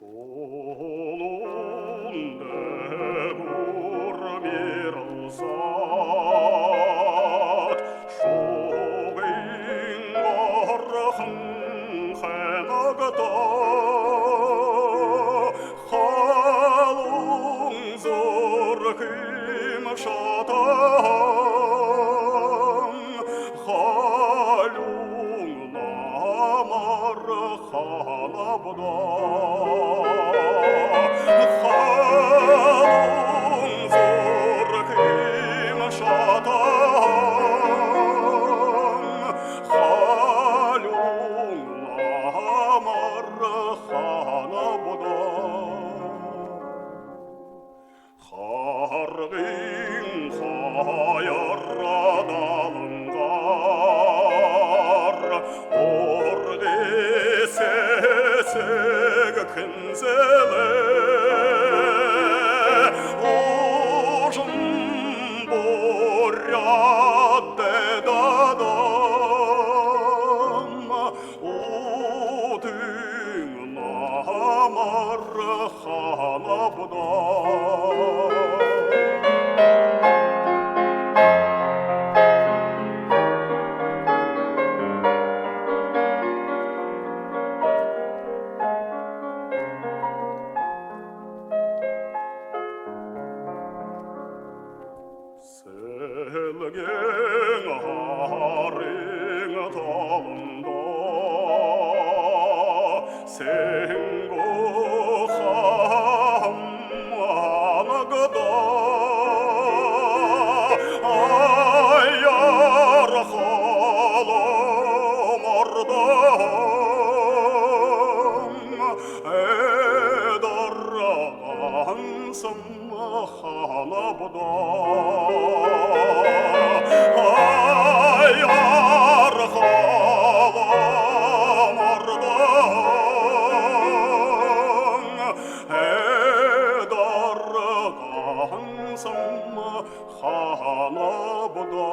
좋은데 구름이라서 속인 거라 흥해나가다 halungzor kimshatan halung namar halabda halungzor kimshatan halung namar halabda Hargin hayarradalıngar Orgeseseg kınzele Ожым борядde dadam Odың намар халабда Selgen haring talında Sengo hammanagda Ayar halom ordan Edarransam halabda Ayar halom ordan Edarransam halabda